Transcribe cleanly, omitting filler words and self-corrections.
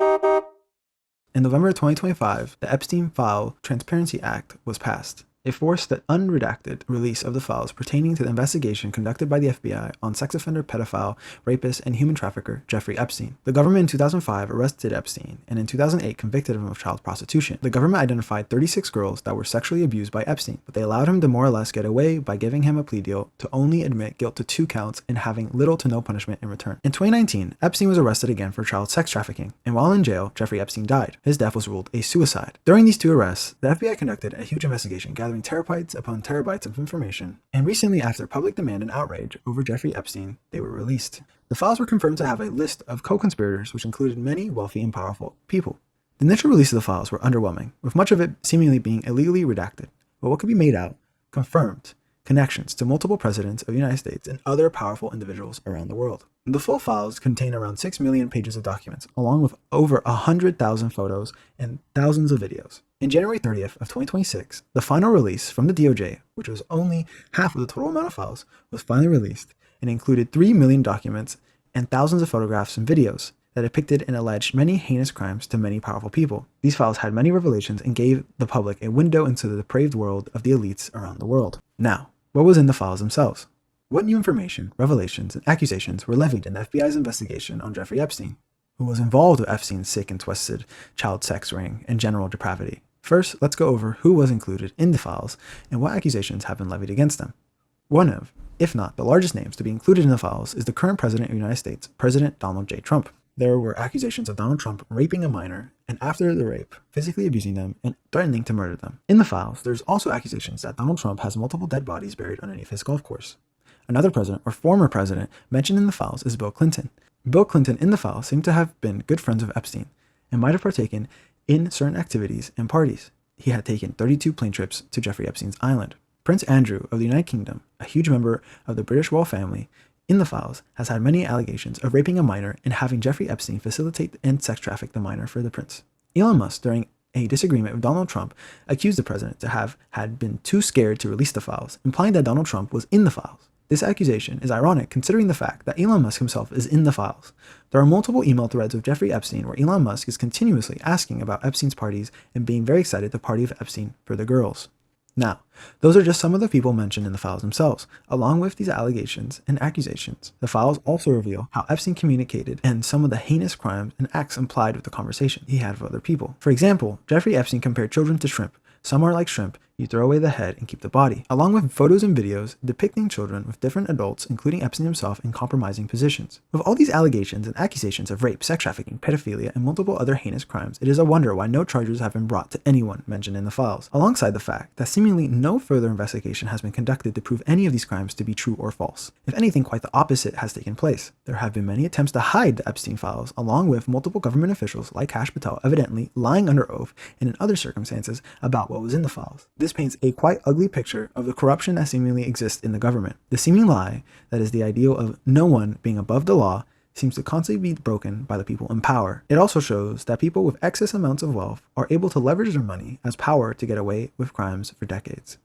In November 2025, the Epstein Files Transparency Act was passed. It forced the unredacted release of the files pertaining to the investigation conducted by the FBI on sex offender, pedophile, rapist, and human trafficker Jeffrey Epstein. The government in 2005 arrested Epstein and in 2008 convicted him of child prostitution. The government identified 36 girls that were sexually abused by Epstein, but they allowed him to more or less get away by giving him a plea deal to only admit guilt to 2 counts and having little to no punishment in return. In 2019, Epstein was arrested again for child sex trafficking, and while in jail, Jeffrey Epstein died. His death was ruled a suicide. During these 2 arrests, the FBI conducted a huge investigation gathering terabytes upon terabytes of information, and recently, after public demand and outrage over Jeffrey Epstein, they were released. The files were confirmed to have a list of co-conspirators, which included many wealthy and powerful people. The initial release of the files were underwhelming, with much of it seemingly being illegally redacted, but what could be made out confirmed connections to multiple presidents of the United States and other powerful individuals around the world. The full files contain around 6 million pages of documents, along with over 100,000 photos and thousands of videos. In January 30th of 2026, the final release from the DOJ, which was only half of the total amount of files, was finally released and included 3 million documents and thousands of photographs and videos that depicted and alleged many heinous crimes to many powerful people. These files had many revelations and gave the public a window into the depraved world of the elites around the world. Now, what was in the files themselves? What new information, revelations, and accusations were levied in the FBI's investigation on Jeffrey Epstein, who was involved with Epstein's sick and twisted child sex ring and general depravity? First, let's go over who was included in the files and what accusations have been levied against them. One of, if not the largest names to be included in the files, is the current president of the United States, President Donald J. Trump. There were accusations of Donald Trump raping a minor, and after the rape, physically abusing them and threatening to murder them. In the files, there's also accusations that Donald Trump has multiple dead bodies buried underneath his golf course. Another president, or former president, mentioned in the files is Bill Clinton. Bill Clinton in the files seemed to have been good friends of Epstein and might have partaken in certain activities and parties. He had taken 32 plane trips to Jeffrey Epstein's island. Prince Andrew of the United Kingdom, a huge member of the British royal family, in the files has had many allegations of raping a minor and having Jeffrey Epstein facilitate and sex traffic the minor for the prince. Elon Musk, during a disagreement with Donald Trump, accused the president to have had been too scared to release the files, implying that Donald Trump was in the files. This accusation is ironic considering the fact that Elon Musk himself is in the files. There are multiple email threads with Jeffrey Epstein where Elon Musk is continuously asking about Epstein's parties and being very excited to party with Epstein for the girls. Now, those are just some of the people mentioned in the files themselves. Along with these allegations and accusations, the files also reveal how Epstein communicated and some of the heinous crimes and acts implied with the conversation he had with other people. For example, Jeffrey Epstein compared children to shrimp. Some are like shrimp, you throw away the head and keep the body, along with photos and videos depicting children with different adults, including Epstein himself, in compromising positions. With all these allegations and accusations of rape, sex trafficking, pedophilia, and multiple other heinous crimes, it is a wonder why no charges have been brought to anyone mentioned in the files, alongside the fact that seemingly no further investigation has been conducted to prove any of these crimes to be true or false. If anything, quite the opposite has taken place. There have been many attempts to hide the Epstein files, along with multiple government officials like Kash Patel evidently lying under oath and in other circumstances about what was in the files. This paints a quite ugly picture of the corruption that seemingly exists in the government. The seeming lie that is the ideal of no one being above the law seems to constantly be broken by the people in power. It also shows that people with excess amounts of wealth are able to leverage their money as power to get away with crimes for decades.